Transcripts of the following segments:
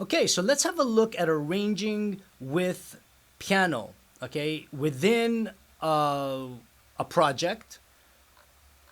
Okay, so let's have a look at arranging with piano, okay, within a project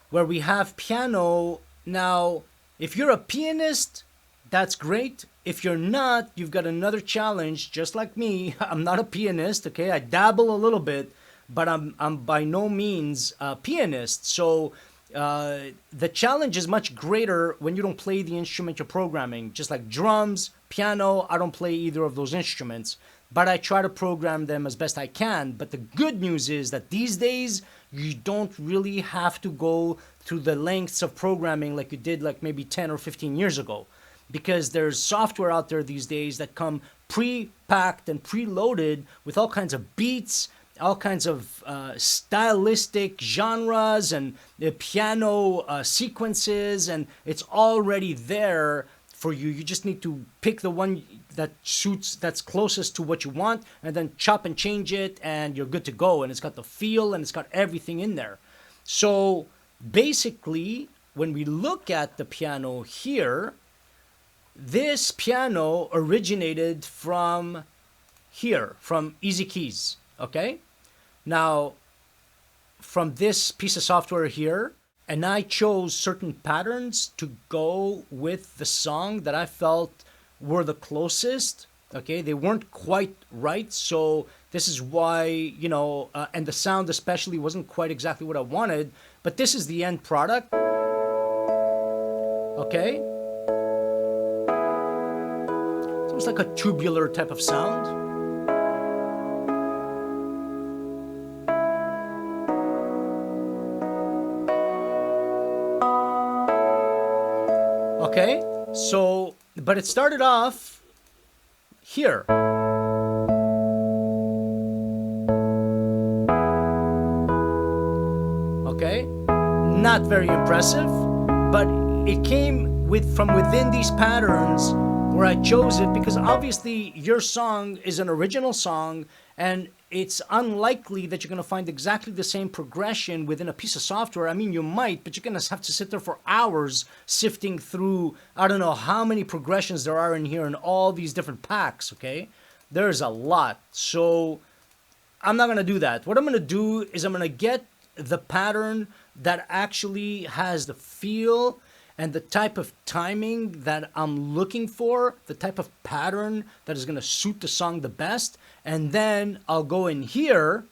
where we have piano. Now, if you're a pianist, that's great. If you're not, you've got another challenge, just like me. I'm not a pianist, okay? I dabble a little bit, but I'm by no means a pianist. So the challenge is much greater when you don't play the instrument you're programming. Just like drums, piano, I don't play either of those instruments, but I try to program them as best I can. But the good news is that these days, you don't really have to go through the lengths of programming like you did like maybe 10 or 15 years ago, because there's software out there these days that come pre-packed and preloaded with all kinds of beats, all kinds of stylistic genres and piano sequences, and it's already there for you. You just need to pick the one that suits, that's closest to what you want, and then chop and change it, and you're good to go. And it's got the feel, and it's got everything in there. So basically, when we look at the piano here, this piano originated from here, from Easy Keys, okay? Now, from this piece of software here, and I chose certain patterns to go with the song that I felt were the closest, okay? They weren't quite right, so this is why, you know, and the sound especially wasn't quite exactly what I wanted, but this is the end product, okay? It's like a tubular type of sound. Okay, so, but it started off here. Okay, not very impressive, but it came from within these patterns where I chose it, because obviously your song is an original song, and it's unlikely that you're going to find exactly the same progression within a piece of software. I mean, you might, but you're going to have to sit there for hours sifting through, I don't know how many progressions there are in here in all these different packs, okay? There's a lot. So I'm not going to do that. What I'm going to do is I'm going to get the pattern that actually has the feel and the type of timing that I'm looking for, the type of pattern that is going to suit the song the best. And then I'll go in here,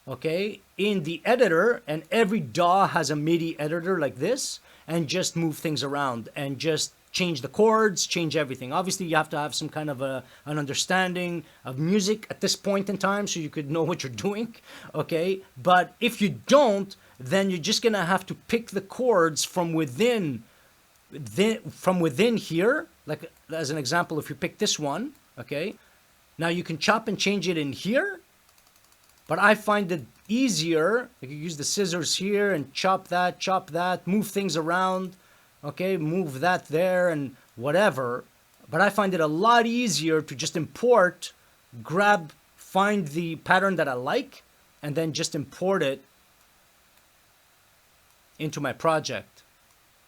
okay, in the editor, and every DAW has a MIDI editor like this, and just move things around and just change the chords, change everything. Obviously, you have to have some kind of an understanding of music at this point in time so you could know what you're doing, okay? But if you don't, then you're just gonna have to pick the chords from within here. Like as an example, if you pick this one, okay, now you can chop and change it in here, but I find it easier. Like you use the scissors here and chop that, move things around, okay, move that there and whatever. But I find it a lot easier to just import, find the pattern that I like, and then just import it into my project,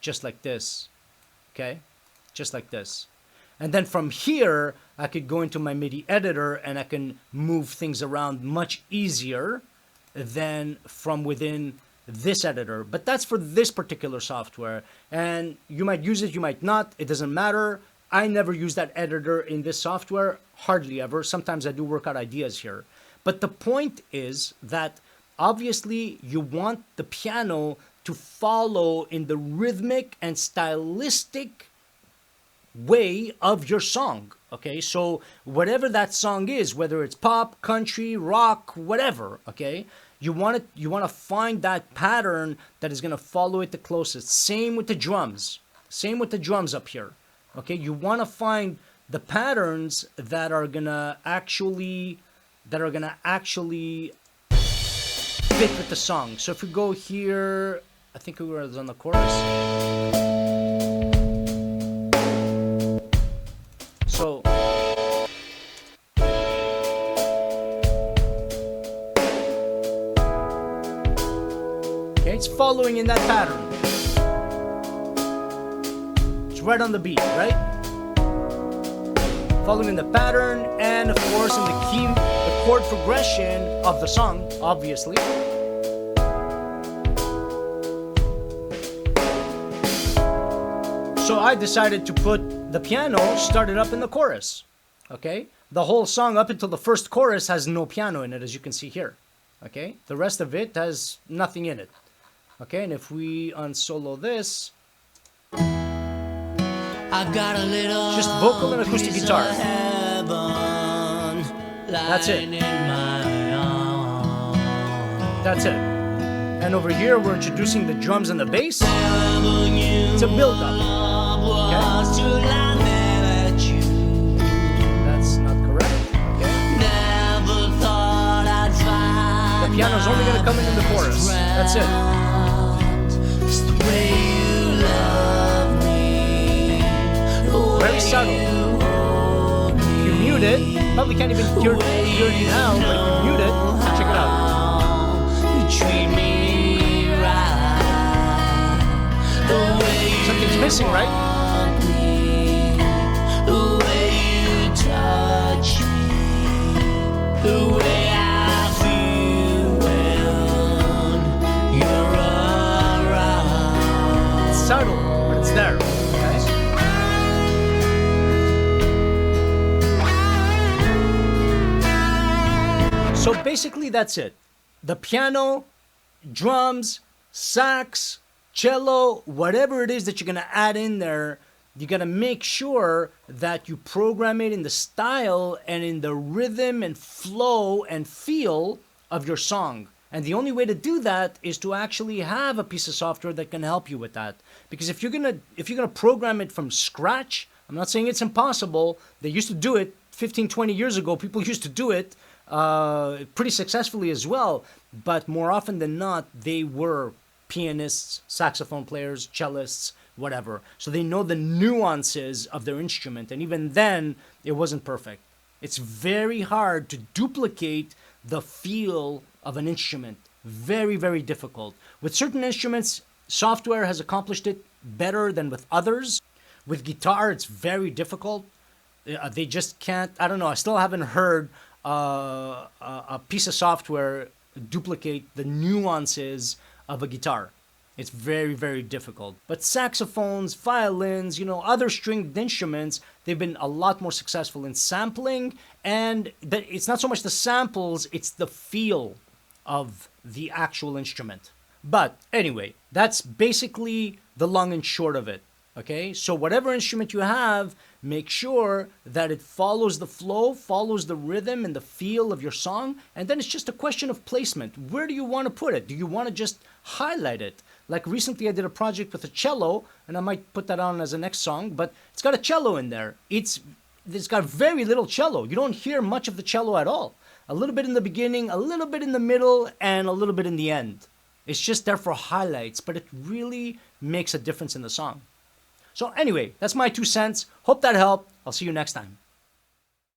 just like this, okay? Just like this. And then from here, I could go into my MIDI editor and I can move things around much easier than from within this editor. But that's for this particular software. And you might use it, you might not, it doesn't matter. I never use that editor in this software, hardly ever. Sometimes I do work out ideas here. But the point is that obviously you want the piano to follow in the rhythmic and stylistic way of your song, okay? So whatever that song is, whether it's pop, country, rock, whatever, okay? You want to find that pattern that is going to follow it the closest. Same with the drums. Same with the drums up here, okay? You want to find the patterns that are going to actually fit with the song. So if we go here, I think we were on the chorus. So okay, it's following in that pattern. It's right on the beat, right? following the pattern, and of course in the key, the chord progression of the song, obviously. So I decided to put the piano started up in the chorus, okay? The whole song up until the first chorus has no piano in it, as you can see here, okay? The rest of it has nothing in it, okay? And if we unsolo this, I got a little just vocal and acoustic guitar. That's it. That's it. And over here, we're introducing the drums and the bass. It's a build-up. Okay? That's not correct. Okay? The piano's only going to come in the chorus. That's it. Very subtle. If you mute it, probably can't even hear it now, but if you mute it, check it out. Something's missing, right? It's subtle, but it's there. Okay? So basically that's it. The piano, drums, sax, cello, whatever it is that you're going to add in there, you got to make sure that you program it in the style and in the rhythm and flow and feel of your song. And the only way to do that is to actually have a piece of software that can help you with that. Because if you're gonna program it from scratch, I'm not saying it's impossible. They used to do it 15, 20 years ago. People used to do it pretty successfully as well. But more often than not, they were pianists, saxophone players, cellists, whatever. So they know the nuances of their instrument. And even then, it wasn't perfect. It's very hard to duplicate the feel of an instrument. Very, very difficult. With certain instruments, software has accomplished it better than with others. With guitar, it's very difficult. They just can't, I don't know, I still haven't heard a piece of software duplicate the nuances of a guitar. It's very, very difficult. But saxophones, violins, other stringed instruments, they've been a lot more successful in sampling. And it's not so much the samples, it's the feel of the actual instrument. But anyway, that's basically the long and short of it. Okay, so whatever instrument you have, make sure that it follows the flow, follows the rhythm and the feel of your song, and then it's just a question of placement. Where do you want to put it? Do you want to just highlight it? Like recently I did a project with a cello, and I might put that on as a next song, but it's got a cello in there. It's got very little cello. You don't hear much of the cello at all. A little bit in the beginning, a little bit in the middle, and a little bit in the end. It's just there for highlights, but it really makes a difference in the song. So anyway, that's my 2 cents. Hope that helped. I'll see you next time.